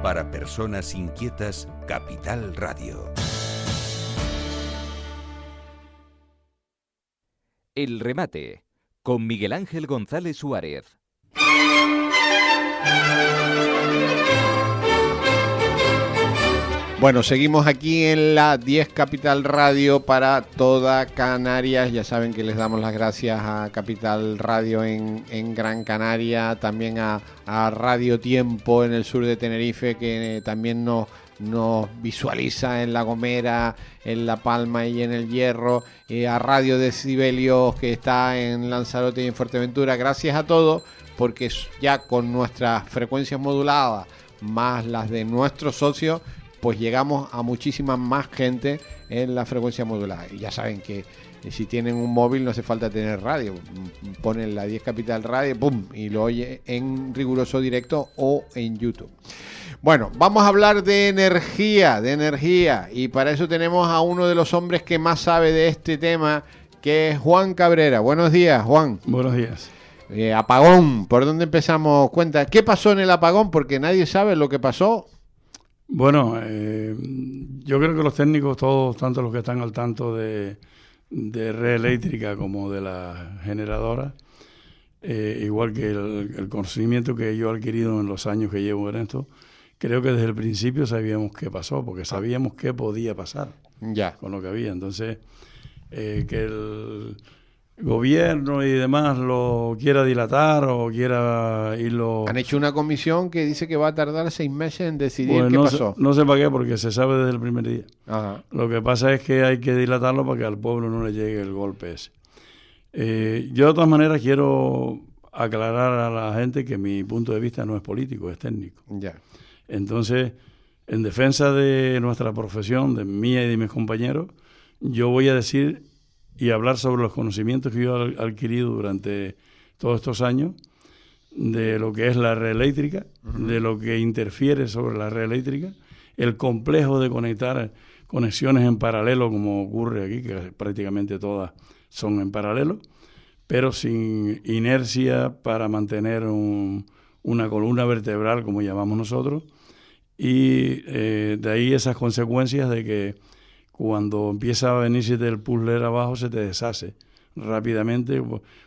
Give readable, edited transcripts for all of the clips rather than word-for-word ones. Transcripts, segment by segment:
Para personas inquietas, Capital Radio. El remate, con Miguel Ángel González Suárez. Bueno, seguimos aquí en la 10 Capital Radio para toda Canarias. Ya saben que les damos las gracias a Capital Radio en Gran Canaria, también a Radio Tiempo en el sur de Tenerife, que también nos visualiza en La Gomera, en La Palma y en El Hierro, a Radio Decibelios, que está en Lanzarote y en Fuerteventura. Gracias a todos, porque ya con nuestras frecuencias moduladas, más las de nuestros socios, pues llegamos a muchísima más gente en la frecuencia modulada. Y ya saben que si tienen un móvil no hace falta tener radio. Ponen la 10 Capital Radio, ¡pum!, y lo oye en riguroso directo o en YouTube. Bueno, vamos a hablar de energía, y para eso tenemos a uno de los hombres que más sabe de este tema, que es Juan Cabrera. Buenos días, Juan. Buenos días. Apagón, ¿por dónde empezamos? Cuenta, ¿qué pasó en el apagón? Porque nadie sabe lo que pasó. Bueno, yo creo que los técnicos, todos, tanto los que están al tanto de red eléctrica como de la generadora, igual que el conocimiento que yo he adquirido en los años que llevo en esto, creo que desde el principio sabíamos qué pasó, porque sabíamos qué podía pasar con lo que había. Entonces, que el gobierno y demás lo quiera dilatar o quiera irlo... Han hecho una comisión que dice que va a tardar 6 meses en decidir qué pasó. No sé para qué, porque se sabe desde el primer día. Ajá. Lo que pasa es que hay que dilatarlo para que al pueblo no le llegue el golpe ese. Yo de todas maneras quiero aclarar a la gente que mi punto de vista no es político, es técnico. Ya. Entonces, en defensa de nuestra profesión, de mía y de mis compañeros, yo voy a decir y hablar sobre los conocimientos que yo he adquirido durante todos estos años de lo que es la red eléctrica, de lo que interfiere sobre la red eléctrica, el complejo de conectar conexiones en paralelo, como ocurre aquí, que prácticamente todas son en paralelo, pero sin inercia para mantener una columna vertebral, como llamamos nosotros, y de ahí esas consecuencias de que cuando empieza a venirse del puzzle abajo se te deshace rápidamente,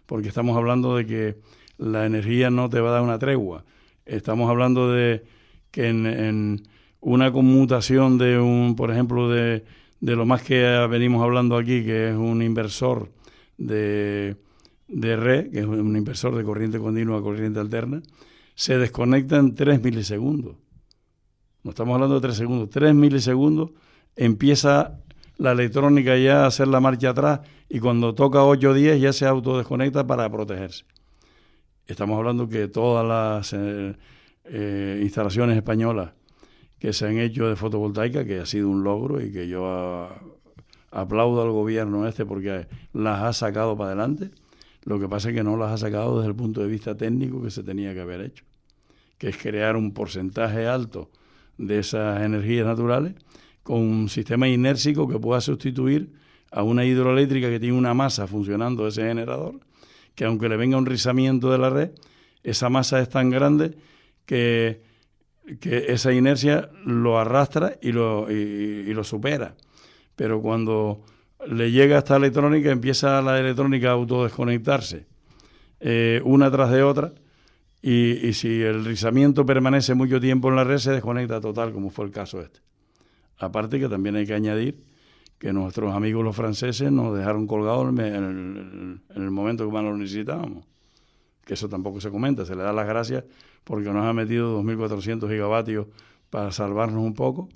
porque estamos hablando de que la energía no te va a dar una tregua. Estamos hablando de que en una conmutación de por ejemplo, de lo más que venimos hablando aquí, que es un inversor de red, que es un inversor de corriente continua a corriente alterna, se desconecta en 3 milisegundos. No estamos hablando de 3 segundos, 3 milisegundos empieza la electrónica ya a hacer la marcha atrás y cuando toca 8 o 10 ya se autodesconecta para protegerse. Estamos hablando que todas las instalaciones españolas que se han hecho de fotovoltaica, que ha sido un logro y que yo aplaudo al gobierno porque las ha sacado para adelante. Lo que pasa es que no las ha sacado desde el punto de vista técnico que se tenía que haber hecho, que es crear un porcentaje alto de esas energías naturales con un sistema inércico que pueda sustituir a una hidroeléctrica que tiene una masa funcionando ese generador, que aunque le venga un rizamiento de la red, esa masa es tan grande que esa inercia lo arrastra y lo supera. Pero cuando le llega a esta electrónica, empieza la electrónica a autodesconectarse una tras de otra, y si el rizamiento permanece mucho tiempo en la red, se desconecta total, como fue el caso este. Aparte que también hay que añadir que nuestros amigos los franceses nos dejaron colgados en el momento que más lo necesitábamos. Que eso tampoco se comenta, se le da las gracias porque nos ha metido 2.400 gigavatios para salvarnos un poco,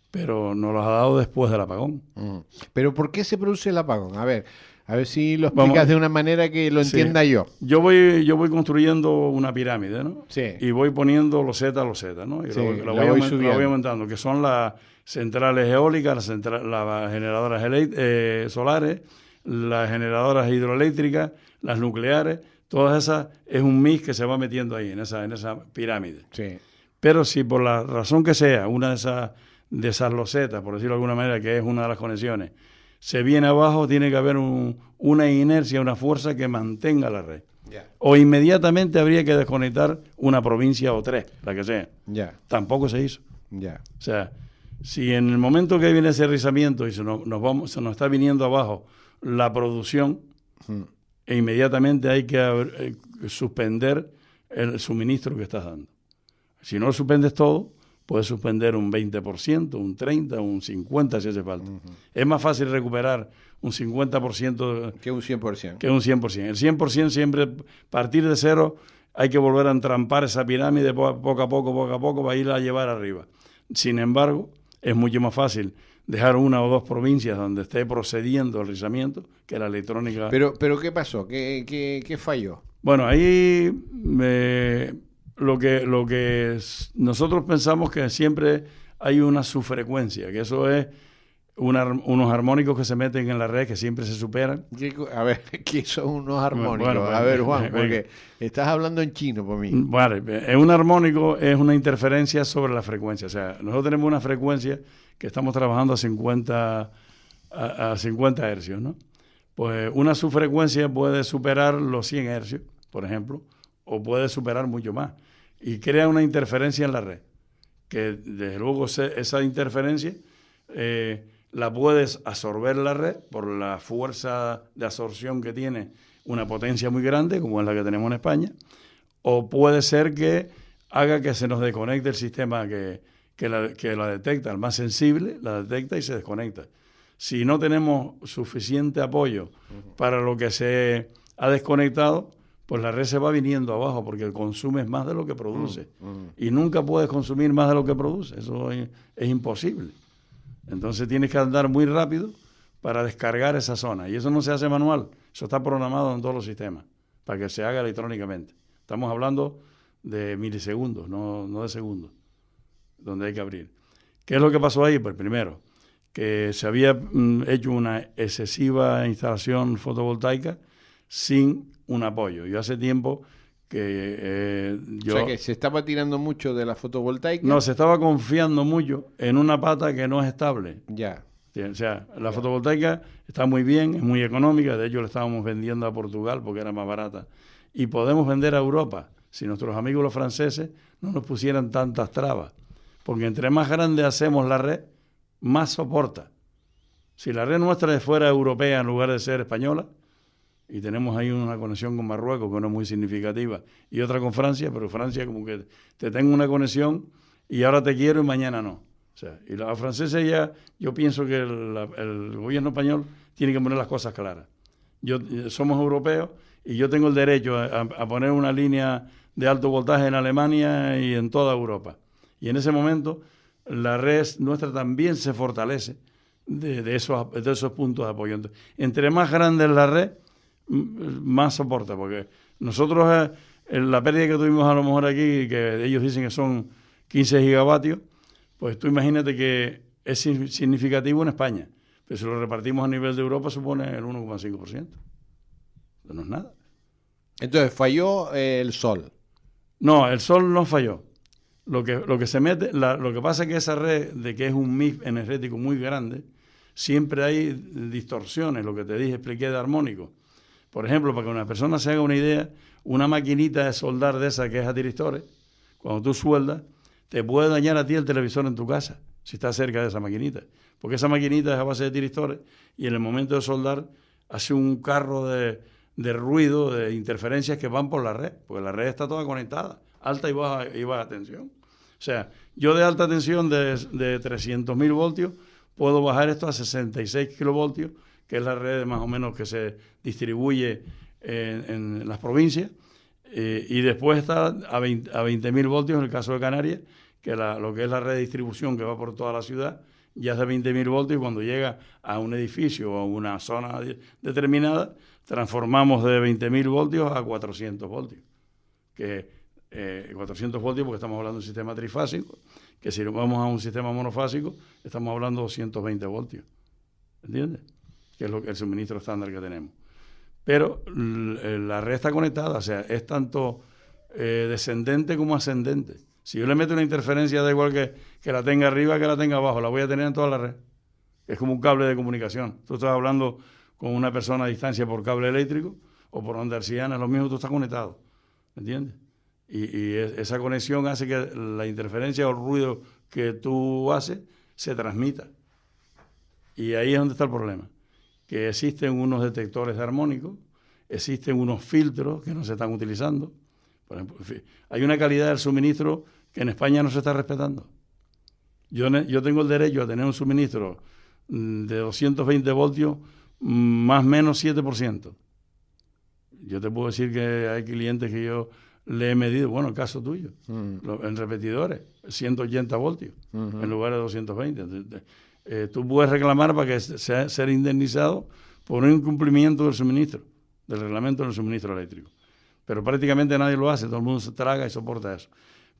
pero nos los ha dado después del apagón. ¿Pero por qué se produce el apagón? A ver si lo explicas de una manera que lo entienda yo. Yo voy construyendo una pirámide, ¿no? Sí. Y voy poniendo loseta a loseta, ¿no? Y sí, lo voy aumentando, que son las centrales eólicas, las generadoras solares, las generadoras hidroeléctricas, las nucleares. Todas esas es un mix que se va metiendo ahí, en esa pirámide. Sí. Pero si por la razón que sea, una de esas losetas, por decirlo de alguna manera, que es una de las conexiones, se viene abajo, tiene que haber una inercia, una fuerza que mantenga la red. Yeah. O inmediatamente habría que desconectar una provincia o 3, la que sea. Yeah. Tampoco se hizo. Ya. O sea, si en el momento que viene ese rizamiento y se nos está viniendo abajo la producción, e inmediatamente hay que suspender el suministro que estás dando. Si no lo suspendes todo, puedes suspender un 20%, un 30%, un 50% si hace falta. Es más fácil recuperar un 50% que un 100%. Que un 100%. El 100% siempre, partir de cero, hay que volver a entrampar esa pirámide poco a poco, para irla a llevar arriba. Sin embargo, es mucho más fácil dejar una o dos provincias donde esté procediendo el rizamiento que la electrónica. Pero ¿qué pasó? ¿Qué falló? Bueno, ahí lo que nosotros pensamos que siempre hay una subfrecuencia, que eso es unos armónicos que se meten en la red que siempre se superan. A ver, ¿qué son unos armónicos? Bueno, a ver, Juan, porque estás hablando en chino por mí. Vale, un armónico es una interferencia sobre la frecuencia. O sea, nosotros tenemos una frecuencia que estamos trabajando a 50 hercios, ¿no? Pues una subfrecuencia puede superar los 100 hercios, por ejemplo, o puede superar mucho más. Y crea una interferencia en la red, que desde luego esa interferencia la puedes absorber la red por la fuerza de absorción que tiene una potencia muy grande, como es la que tenemos en España, o puede ser que haga que se nos desconecte el sistema que la detecta, el más sensible, la detecta y se desconecta. Si no tenemos suficiente apoyo para lo que se ha desconectado, pues la red se va viniendo abajo porque consumes más de lo que produce. Y nunca puedes consumir más de lo que produce. Eso es imposible. Entonces tienes que andar muy rápido para descargar esa zona. Y eso no se hace manual. Eso está programado en todos los sistemas para que se haga electrónicamente. Estamos hablando de milisegundos, no de segundos, donde hay que abrir. ¿Qué es lo que pasó ahí? Pues primero, que se había hecho una excesiva instalación fotovoltaica sin un apoyo. Yo hace tiempo que O sea, que se estaba tirando mucho de la fotovoltaica. No, se estaba confiando mucho en una pata que no es estable. Ya. O sea, la fotovoltaica está muy bien, es muy económica. De hecho, la estábamos vendiendo a Portugal porque era más barata. Y podemos vender a Europa si nuestros amigos los franceses no nos pusieran tantas trabas. Porque entre más grande hacemos la red, más soporta. Si la red nuestra fuera europea en lugar de ser española, y tenemos ahí una conexión con Marruecos que no es muy significativa, y otra con Francia, pero Francia como que te tengo una conexión y ahora te quiero y mañana no. O sea, y los franceses ya, yo pienso que el gobierno español tiene que poner las cosas claras. Somos europeos y yo tengo el derecho a poner una línea de alto voltaje en Alemania y en toda Europa. Y en ese momento la red nuestra también se fortalece de esos puntos de apoyo. Entonces, entre más grande es la red, más soporta, porque nosotros la pérdida que tuvimos a lo mejor aquí, que ellos dicen que son 15 gigavatios, pues tú imagínate que es significativo en España, pero si lo repartimos a nivel de Europa supone el 1,5%. No es nada. Entonces falló el sol. No, el sol no falló. Lo que se mete, lo que pasa es que esa red, de que es un mix energético muy grande, siempre hay distorsiones, lo que te expliqué de armónico. Por ejemplo, para que una persona se haga una idea, una maquinita de soldar de esa que es a tiristores, cuando tú sueldas, te puede dañar a ti el televisor en tu casa, si estás cerca de esa maquinita. Porque esa maquinita es a base de tiristores y en el momento de soldar hace un carro de ruido, de interferencias que van por la red, porque la red está toda conectada, alta y baja tensión. O sea, yo de alta tensión de 300.000 voltios puedo bajar esto a 66 kilovoltios, que es la red más o menos que se distribuye en las provincias, y después está a 20.000 voltios en el caso de Canarias, que lo que es la red de distribución que va por toda la ciudad, ya es de 20.000 voltios, y cuando llega a un edificio o a una zona determinada, transformamos de 20.000 voltios a 400 voltios. 400 voltios porque estamos hablando de un sistema trifásico, que si vamos a un sistema monofásico, estamos hablando de 220 voltios. ¿Entiendes? Que es el suministro estándar que tenemos. Pero la red está conectada, o sea, es tanto descendente como ascendente. Si yo le meto una interferencia, da igual que la tenga arriba que la tenga abajo, la voy a tener en toda la red. Es como un cable de comunicación. Tú estás hablando con una persona a distancia por cable eléctrico o por onda hertziana, lo mismo tú estás conectado. ¿Entiendes? Y esa conexión hace que la interferencia o el ruido que tú haces se transmita. Y ahí es donde está el problema, que existen unos detectores de armónicos, existen unos filtros que no se están utilizando. Por ejemplo, hay una calidad del suministro que en España no se está respetando. Yo tengo el derecho a tener un suministro de 220 voltios más o menos 7%. Yo te puedo decir que hay clientes que yo le he medido, bueno, el caso tuyo, en repetidores, 180 voltios en lugar de 220. Entonces, tú puedes reclamar para que sea ser indemnizado por un incumplimiento del suministro, del reglamento del suministro eléctrico. Pero prácticamente nadie lo hace, todo el mundo se traga y soporta eso.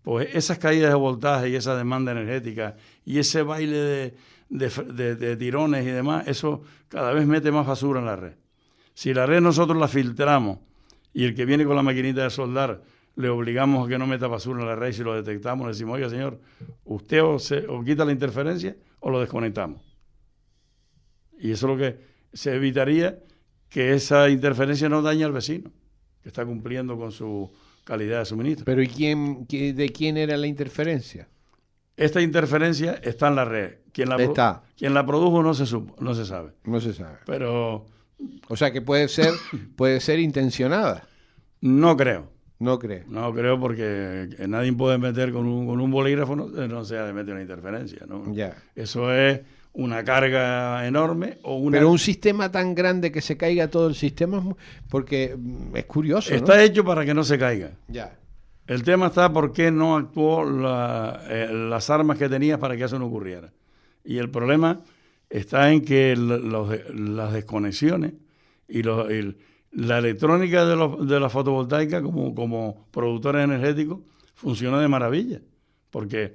Pues esas caídas de voltaje y esa demanda energética y ese baile de tirones y demás, eso cada vez mete más basura en la red. Si la red nosotros la filtramos y el que viene con la maquinita de soldar le obligamos a que no meta basura en la red y si lo detectamos le decimos, oiga señor, usted o quita la interferencia o lo desconectamos. Y eso es lo que se evitaría, que esa interferencia no dañe al vecino, que está cumpliendo con su calidad de suministro. Pero ¿y de quién era la interferencia? Esta interferencia está en la red. Quien la produjo no se sabe. No se sabe. Pero o sea que puede ser intencionada. no creo. No creo. No creo porque nadie puede meter con un bolígrafo, no se ha de meter una interferencia, ¿no? Ya. Eso es una carga enorme o una... Pero un sistema tan grande que se caiga todo el sistema, porque es curioso, ¿no? Está hecho para que no se caiga. Ya. El tema está por qué no actuó las armas que tenías para que eso no ocurriera. Y el problema está en que las desconexiones y la electrónica de la fotovoltaica como productores energéticos funciona de maravilla. Porque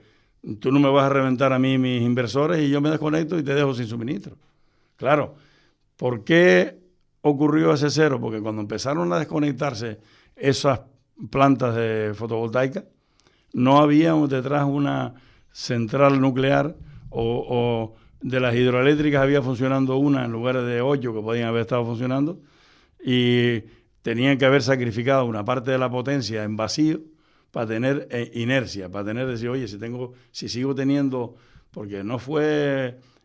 tú no me vas a reventar a mí mis inversores y yo me desconecto y te dejo sin suministro. Claro, ¿por qué ocurrió ese cero? Porque cuando empezaron a desconectarse esas plantas de fotovoltaica, no había detrás una central nuclear o de las hidroeléctricas había funcionando una en lugar de 8 que podían haber estado funcionando y tenían que haber sacrificado una parte de la potencia en vacío para tener inercia, para decir, oye, si sigo teniendo, porque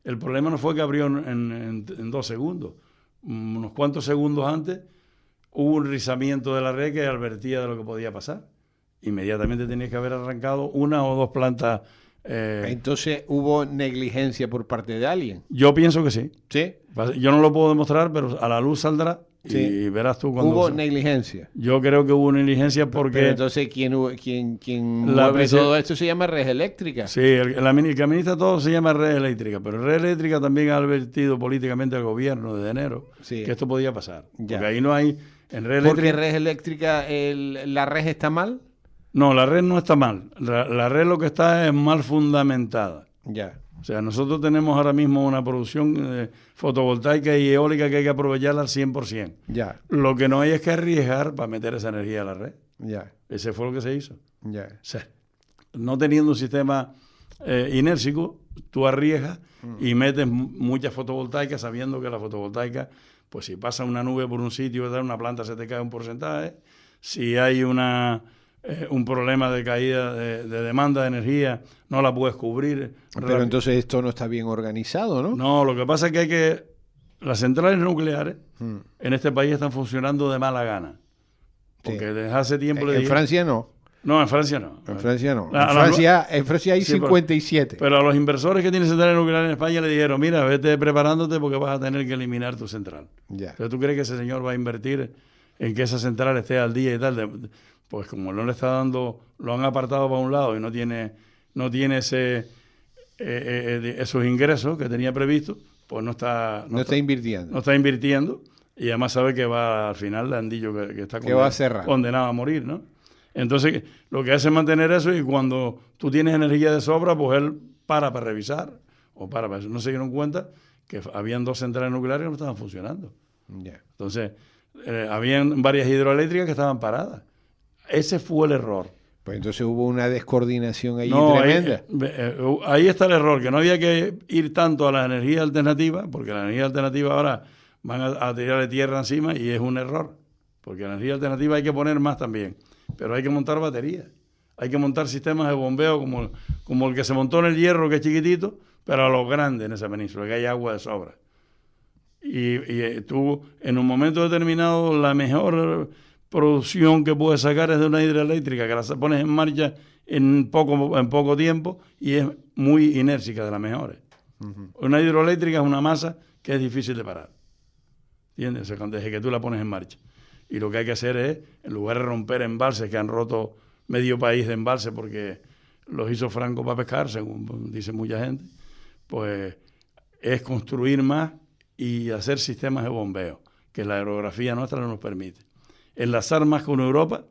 el problema no fue que abrió en 2 segundos, unos cuantos segundos antes hubo un rizamiento de la red que advertía de lo que podía pasar. Inmediatamente tenías que haber arrancado 1 o 2 plantas. Entonces, ¿hubo negligencia por parte de alguien? Yo pienso que sí. ¿Sí? Yo no lo puedo demostrar, pero a la luz saldrá Sí. y verás tú cuando... ¿Hubo negligencia? Yo creo que hubo negligencia porque... Pero entonces, ¿quién mueve todo esto? Se llama red eléctrica. Sí, el que administra todo se llama red eléctrica, pero red eléctrica también ha advertido políticamente al gobierno desde enero que esto podía pasar. Ya. Porque ahí no hay... En red ¿Porque eléctrica, red eléctrica, la red está mal? no, la red no está mal. La red lo que está es mal fundamentada. Ya. O sea, nosotros tenemos ahora mismo una producción fotovoltaica y eólica que hay que aprovecharla al 100%. Ya. Lo que no hay es que arriesgar para meter esa energía a la red. Ya. Ese fue lo que se hizo. Ya. O sea, no teniendo un sistema inércico, tú arriesgas y metes muchas fotovoltaicas sabiendo que la fotovoltaica, pues si pasa una nube por un sitio, una planta se te cae un porcentaje. Si hay un problema de caída de demanda de energía, no la puedes cubrir. Pero entonces esto no está bien organizado, ¿no? No, lo que pasa es que las centrales nucleares en este país están funcionando de mala gana. Porque desde hace tiempo... En Francia no. No, en Francia no. En Francia no. En Francia hay sí, 57. Pero a los inversores que tienen centrales nucleares en España le dijeron, mira, vete preparándote porque vas a tener que eliminar tu central. Ya. Entonces, ¿tú crees que ese señor va a invertir en que esa central esté al día y tal? Pues como no le está dando, lo han apartado para un lado y no tiene esos ingresos que tenía previsto, pues no está invirtiendo. No está invirtiendo y además sabe que va al final de Andillo que está condenado a morir, ¿no? Entonces, lo que hace es mantener eso y cuando tú tienes energía de sobra, pues él para revisar o para eso. No se dieron cuenta que habían 2 centrales nucleares que no estaban funcionando. Yeah. Entonces, habían varias hidroeléctricas que estaban paradas. Ese fue el error. Pues entonces hubo una descoordinación ahí tremenda. tremenda. Ahí está el error, que no había que ir tanto a la energía alternativa, porque la energía alternativa ahora van a tirarle tierra encima y es un error. Porque la energía alternativa hay que poner más también. Pero hay que montar baterías. Hay que montar sistemas de bombeo como el que se montó en el Hierro, que es chiquitito, pero a lo grande en esa península, que hay agua de sobra. Y tú, en un momento determinado, la mejor producción que puedes sacar es de una hidroeléctrica, que la pones en marcha en poco tiempo y es muy inércica, de las mejores. Uh-huh. Una hidroeléctrica es una masa que es difícil de parar, ¿entiendes? O sea, desde que tú la pones en marcha. Y lo que hay que hacer es, en lugar de romper embalses, que han roto medio país de embalses porque los hizo Franco para pescar, según dice mucha gente, pues es construir más y hacer sistemas de bombeo, que la aerografía nuestra no nos permite. Enlazar más con Europa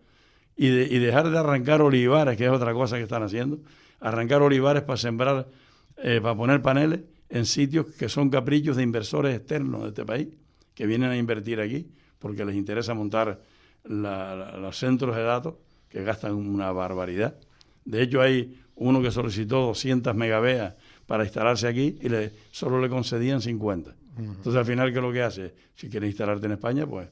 y dejar de arrancar olivares, que es otra cosa que están haciendo, arrancar olivares para sembrar, para poner paneles en sitios que son caprichos de inversores externos de este país, que vienen a invertir aquí, porque les interesa montar los centros de datos, que gastan una barbaridad. De hecho, hay uno que solicitó 200 megabeas para instalarse aquí y solo le concedían 50. Entonces, al final, ¿qué es lo que hace? Si quieres instalarte en España, pues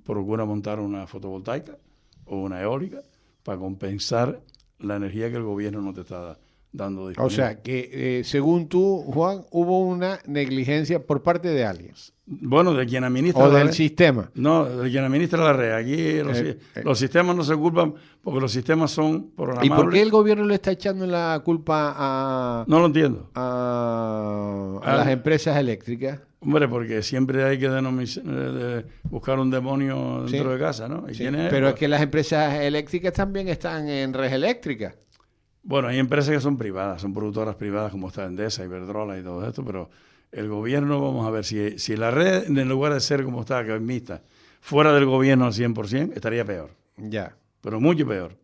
procura montar una fotovoltaica o una eólica para compensar la energía que el gobierno no te está dando disponible. O sea, que según tú, Juan, hubo una negligencia por parte de alguien. Bueno, de quien administra o la del red. Sistema. No, de quien administra la red. Aquí los sistemas no se culpan porque los sistemas son programables. ¿Y por qué el gobierno le está echando la culpa a... No lo entiendo. A las empresas eléctricas? Hombre, porque siempre hay que buscar un demonio dentro de casa, ¿no? ¿Y sí, quién es? pero es que las empresas eléctricas también están en red eléctrica. Bueno, hay empresas que son privadas, son productoras privadas como está Endesa, Iberdrola y todo esto, pero el gobierno, vamos a ver, si la red, en lugar de ser como está, que es mixta, fuera del gobierno al 100%, estaría peor. Ya. Pero mucho peor.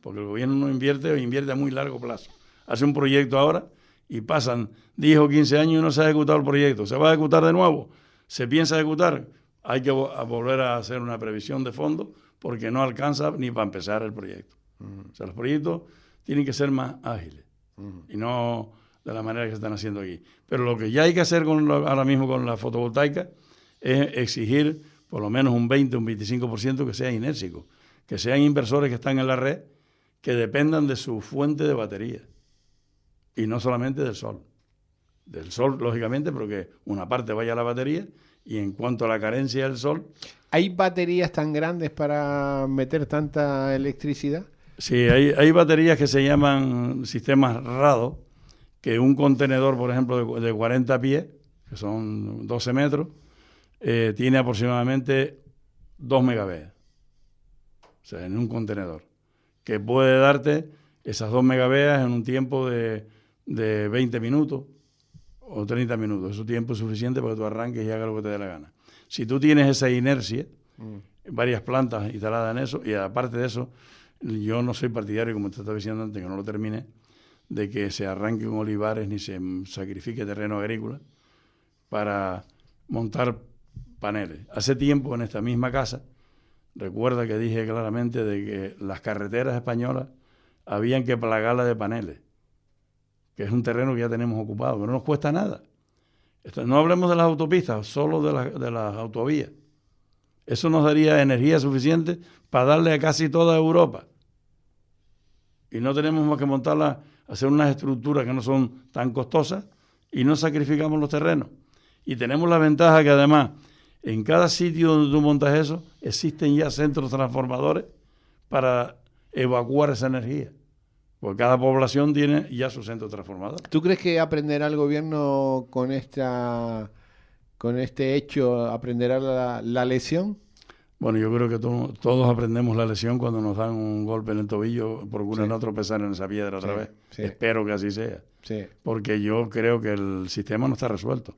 Porque el gobierno no invierte o invierte a muy largo plazo. Hace un proyecto ahora y pasan 10 o 15 años y no se ha ejecutado el proyecto. ¿Se va a ejecutar de nuevo? ¿Se piensa ejecutar? Hay que volver a hacer una previsión de fondo porque no alcanza ni para empezar el proyecto. O sea, los proyectos tienen que ser más ágiles y no de la manera que se están haciendo aquí. Pero lo que ya hay que hacer ahora mismo con la fotovoltaica es exigir por lo menos un 20 o un 25% que sea inércico, que sean inversores que están en la red que dependan de su fuente de batería y no solamente del sol. Del sol, lógicamente, pero que una parte vaya a la batería y en cuanto a la carencia del sol... ¿Hay baterías tan grandes para meter tanta electricidad? Sí, hay baterías que se llaman sistemas RADO, que un contenedor, por ejemplo, de 40 pies, que son 12 metros, tiene aproximadamente 2 megabeas. O sea, en un contenedor, que puede darte esas 2 megabeas en un tiempo de 20 minutos o 30 minutos. Ese tiempo es suficiente para que tú arranques y hagas lo que te dé la gana. Si tú tienes esa inercia, varias plantas instaladas en eso, y aparte de eso, yo no soy partidario, como te estaba diciendo antes, que no lo terminé, de que se arranquen olivares ni se sacrifique terreno agrícola para montar paneles. Hace tiempo en esta misma casa, recuerda que dije claramente de que las carreteras españolas habían que plagarlas de paneles, que es un terreno que ya tenemos ocupado, que no nos cuesta nada. No hablemos de las autopistas, solo de las autovías. Eso nos daría energía suficiente para darle a casi toda Europa. Y no tenemos más que montarla, hacer unas estructuras que no son tan costosas y no sacrificamos los terrenos. Y tenemos la ventaja que además en cada sitio donde tú montas eso existen ya centros transformadores para evacuar esa energía. Porque cada población tiene ya su centro transformador. ¿Tú crees que aprenderá el gobierno con este hecho, aprenderá la lección? Bueno, yo creo que todos aprendemos la lección cuando nos dan un golpe en el tobillo, procuran no tropezar en esa piedra otra vez. Sí. Espero que así sea. Sí. Porque yo creo que el sistema no está resuelto.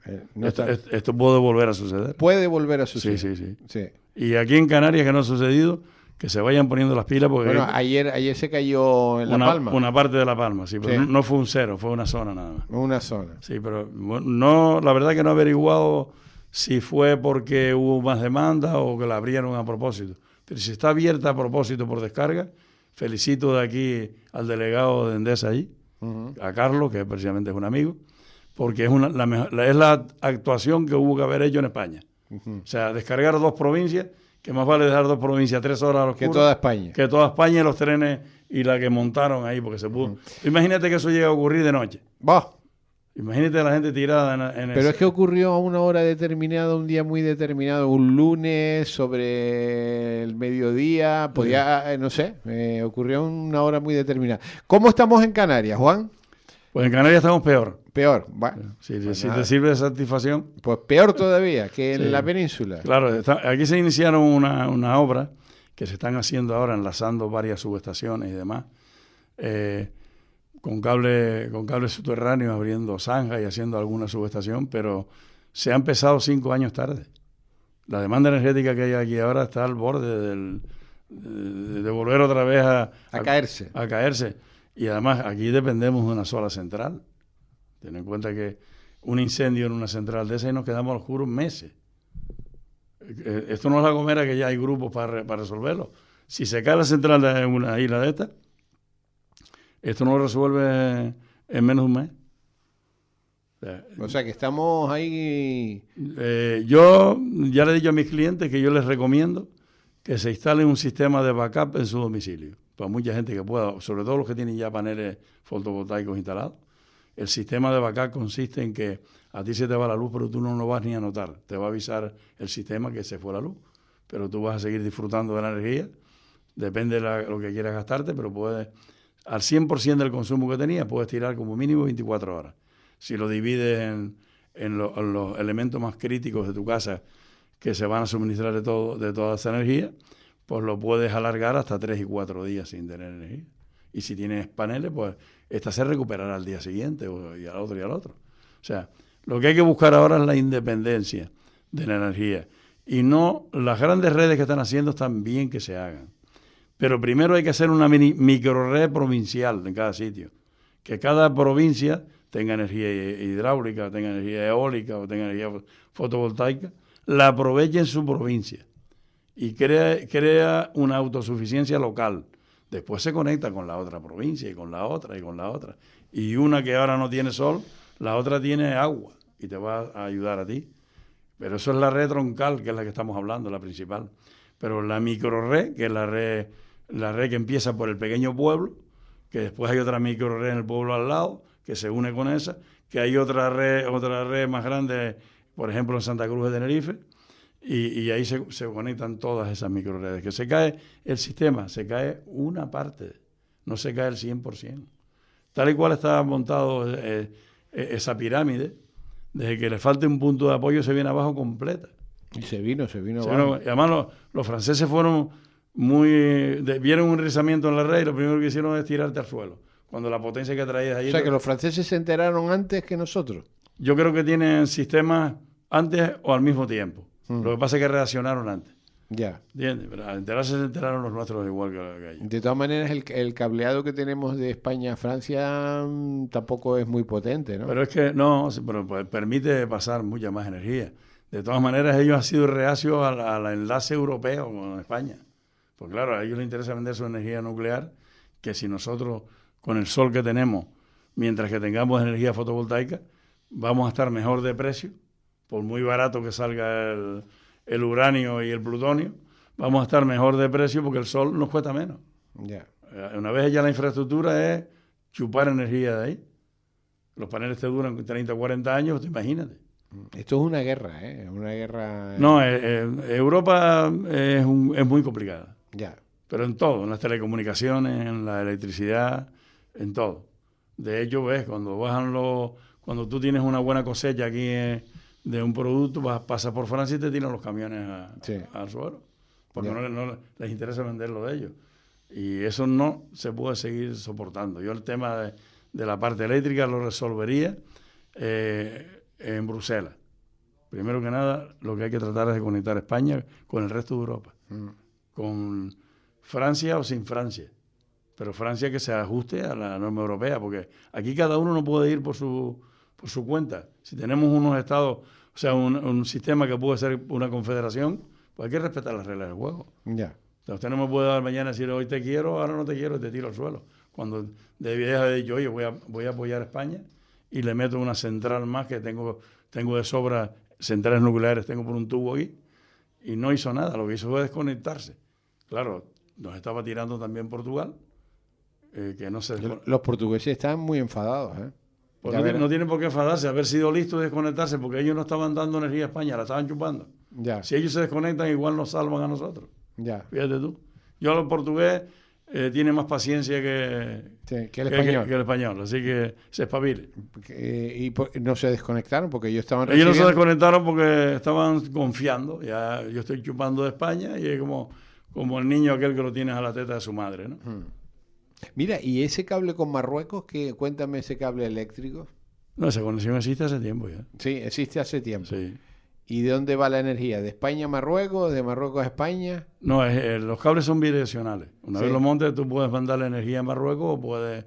Esto puede volver a suceder. Puede volver a suceder. Sí. Y aquí en Canarias, que no ha sucedido, que se vayan poniendo las pilas porque... Bueno, ayer se cayó en La Palma. Una parte de La Palma, sí, pero no fue un cero, fue una zona nada más. Una zona. Sí, pero no, la verdad que no he averiguado si fue porque hubo más demanda o que la abrieron a propósito. Pero si está abierta a propósito por descarga, felicito de aquí al delegado de Endesa allí, a Carlos, que precisamente es un amigo, porque es la actuación que hubo que haber hecho en España. O sea, descargar 2 provincias que más vale dejar 2 provincias 3 horas a los Que toda España. que toda España y los trenes y la que montaron ahí, porque se pudo. Imagínate que eso llega a ocurrir de noche. Bah. Imagínate a la gente tirada en Pero es que ocurrió a una hora determinada, un día muy determinado, un lunes sobre el mediodía, podía, no sé, ocurrió a una hora muy determinada. ¿Cómo estamos en Canarias, Juan? Pues en Canarias estamos peor. Peor, bueno. Si Pues te nada. sirve de satisfacción. Pues peor todavía que en Sí. la península. Claro, aquí se iniciaron una obra que se están haciendo ahora, enlazando varias subestaciones y demás, con cables subterráneos, abriendo zanjas y haciendo alguna subestación, pero se ha empezado 5 años tarde. La demanda energética que hay aquí ahora está al borde de volver otra vez A caerse. a caerse. Y además aquí dependemos de una sola central. Ten en cuenta que un incendio en una central de esa y nos quedamos al oscuros meses. Esto no es la Gomera que ya hay grupos para resolverlo. Si se cae la central de una isla de esta, esto no lo resuelve en menos de un mes. O sea que estamos ahí. Yo ya le he dicho a mis clientes que yo les recomiendo que se instale un sistema de backup en su domicilio. Para mucha gente que pueda, sobre todo los que tienen ya paneles fotovoltaicos instalados. El sistema de backup consiste en que a ti se te va la luz, pero tú no lo vas ni a notar. Te va a avisar el sistema que se fue la luz. Pero tú vas a seguir disfrutando de la energía. Depende de lo que quieras gastarte, pero puedes, al 100% del consumo que tenías, puedes tirar como mínimo 24 horas. Si lo divides en los elementos más críticos de tu casa que se van a suministrar de toda esa energía, pues lo puedes alargar hasta 3 y 4 días sin tener energía. Y si tienes paneles, pues esta se recuperará al día siguiente y al otro y al otro. O sea, lo que hay que buscar ahora es la independencia de la energía. Y no, las grandes redes que están haciendo están bien que se hagan. Pero primero hay que hacer una microred provincial en cada sitio. Que cada provincia tenga energía hidráulica, tenga energía eólica o tenga energía fotovoltaica, la aproveche en su provincia y crea una autosuficiencia local. Después se conecta con la otra provincia y con la otra y con la otra. Y una que ahora no tiene sol, la otra tiene agua y te va a ayudar a ti. Pero eso es la red troncal, que es la que estamos hablando, la principal. Pero la microred, que es la red que empieza por el pequeño pueblo, que después hay otra microred en el pueblo al lado, que se une con esa, que hay otra red más grande, por ejemplo en Santa Cruz de Tenerife, y ahí se conectan todas esas microredes. Que se cae el sistema, se cae una parte, no se cae el 100%. Tal y cual está montado esa pirámide, desde que le falte un punto de apoyo se viene abajo completa. Y se vino abajo. Y además los franceses fueron vieron un rizamiento en la red y lo primero que hicieron es tirarte al suelo. Cuando la potencia que traías allí... O sea que los franceses se enteraron antes que nosotros. Yo creo que tienen sistemas antes o al mismo tiempo. Lo que pasa es que reaccionaron antes. Ya. ¿Entiendes? Pero al enterarse se enteraron los nuestros igual que ellos. De todas maneras, el cableado que tenemos de España a Francia tampoco es muy potente, ¿no? Pero es que no, pero permite pasar mucha más energía. De todas maneras, ellos han sido reacios al enlace europeo con España. Pues claro, a ellos les interesa vender su energía nuclear, que si nosotros, con el sol que tenemos, mientras que tengamos energía fotovoltaica, vamos a estar mejor de precio, por muy barato que salga el uranio y el plutonio, vamos a estar mejor de precio porque el sol nos cuesta menos. Ya. Una vez ya la infraestructura es chupar energía de ahí. Los paneles te duran 30 o 40 años, imagínate. Esto es una guerra, ¿eh? Una guerra... No, Europa es muy complicada. Ya. Pero en todo, en las telecomunicaciones, en la electricidad, en todo. De hecho, ves, cuando tú tienes una buena cosecha aquí de un producto, pasas por Francia y te tiran los camiones al suelo. Porque no les interesa venderlo de ellos. Y eso no se puede seguir soportando. Yo el tema de la parte eléctrica lo resolvería en Bruselas. Primero que nada, lo que hay que tratar es de conectar España con el resto de Europa. Con Francia o sin Francia. Pero Francia que se ajuste a la norma europea, porque aquí cada uno no puede ir por su cuenta. Si tenemos unos estados, o sea, un sistema que puede ser una confederación, pues hay que respetar las reglas del juego. Ya. O sea, usted no me puede dar mañana decir hoy te quiero, ahora no te quiero y te tiro al suelo. Cuando debería haber dicho, oye, voy a apoyar a España y le meto una central más que tengo de sobra, centrales nucleares tengo por un tubo aquí, y no hizo nada, lo que hizo fue desconectarse. Claro, nos estaba tirando también Portugal, que no se... Los portugueses están muy enfadados, ¿eh? Pues no tienen por qué enfadarse, haber sido listos y desconectarse, porque ellos no estaban dando energía a España, la estaban chupando. Ya. Si ellos se desconectan, igual nos salvan a nosotros. Ya. Fíjate tú. Yo a los portugués tiene más paciencia que el español. Que el español, así que se espabile. Y no se desconectaron porque ellos estaban Ellos no se recibiendo... desconectaron porque estaban confiando. Ya yo estoy chupando de España y es como el niño aquel que lo tienes a la teta de su madre, ¿no? Mira, ¿y ese cable con Marruecos? Cuéntame ese cable eléctrico. No, esa conexión existe hace tiempo ya. Sí, existe hace tiempo. Sí. ¿Y de dónde va la energía? ¿De España a Marruecos? ¿De Marruecos a España? No, los cables son bidireccionales. Una Sí. vez lo montes, tú puedes mandar la energía a Marruecos o puedes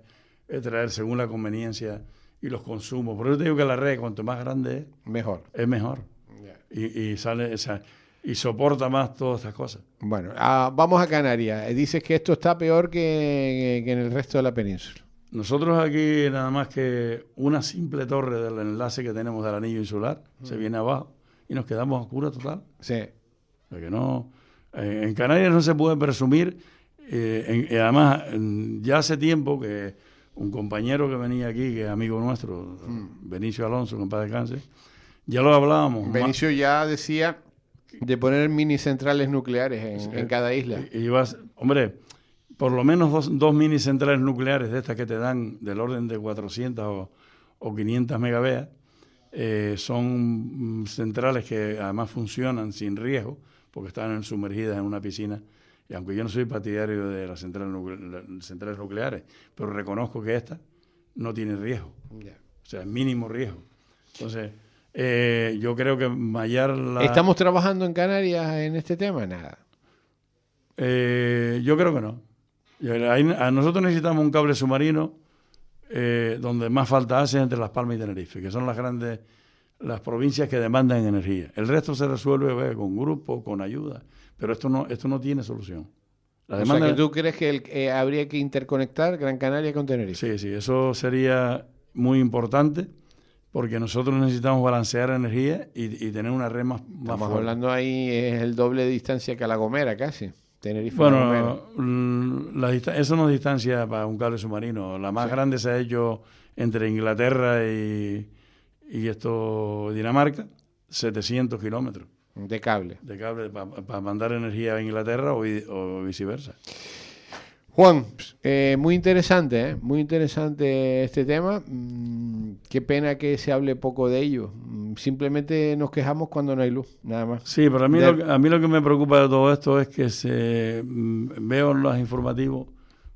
traer según la conveniencia y los consumos. Por eso te digo que la red, cuanto más grande Mejor. es mejor. Ya. Y sale y soporta más todas estas cosas. Bueno, vamos a Canarias. Dices que esto está peor que en el resto de la península. Nosotros aquí nada más que una simple torre del enlace que tenemos del anillo insular se viene abajo y nos quedamos a oscuras total. Sí. O sea que no, en Canarias no se puede presumir, además ya hace tiempo que un compañero que venía aquí, que es amigo nuestro, Benicio Alonso, que en paz descanse, ya lo hablábamos. Benicio ya decía de poner mini centrales nucleares en cada isla. Hombre, por lo menos dos mini centrales nucleares de estas que te dan del orden de 400 o 500 megaveas, son centrales que además funcionan sin riesgo, porque están sumergidas en una piscina. Y aunque yo no soy partidario de las centrales nucleares, pero reconozco que esta no tiene riesgo. Ya. O sea, mínimo riesgo. Entonces, yo creo que mallar la... ¿Estamos trabajando en Canarias en este tema? Nada. Yo creo que no. Nosotros necesitamos un cable submarino donde más falta hace entre Las Palmas y Tenerife, que son las provincias que demandan energía. El resto se resuelve con grupos, con ayuda, pero esto no tiene solución. O sea, que tú crees que habría que interconectar Gran Canaria con Tenerife. Sí, eso sería muy importante, porque nosotros necesitamos balancear energía y tener una red más Estamos fuerte. hablando ahí, es el doble de distancia que a La Gomera casi. Tenerife. Bueno, eso no es distancia para un cable submarino. La más grande se ha hecho entre Inglaterra y Dinamarca, 700 kilómetros. De cable. De cable para mandar energía a Inglaterra o viceversa. Juan, muy interesante, muy interesante este tema. Qué pena que se hable poco de ello. Simplemente nos quejamos cuando no hay luz, nada más. Sí, pero a mí lo que me preocupa de todo esto es que veo en los informativos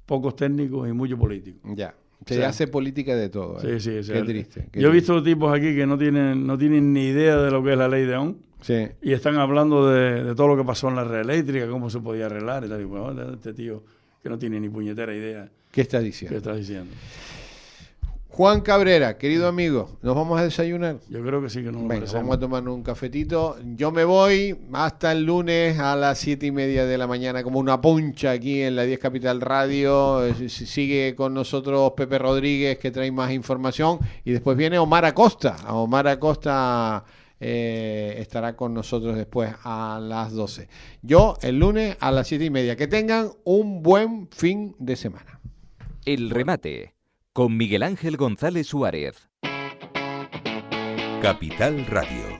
pocos técnicos y mucho políticos. Ya, se hace política de todo. Sí. Qué triste. Yo he visto tipos aquí que no tienen ni idea de lo que es la ley de Ohm. Sí. Y están hablando de todo lo que pasó en la red eléctrica, cómo se podía arreglar y tal. Y bueno, este tío que no tiene ni puñetera idea. ¿Qué estás diciendo? ¿Qué estás diciendo? Juan Cabrera, querido amigo, ¿nos vamos a desayunar? Yo creo que sí que nos Venga, vamos a tomarnos un cafetito. Yo me voy hasta el lunes a las 7:30 de la mañana como una poncha aquí en la 10 Capital Radio. Sigue con nosotros Pepe Rodríguez, que trae más información. Y después viene Omar Acosta. Omar Acosta estará con nosotros después a las 12. Yo el lunes a las 7:30. Que tengan un buen fin de semana. El remate con Miguel Ángel González Suárez. Capital Radio.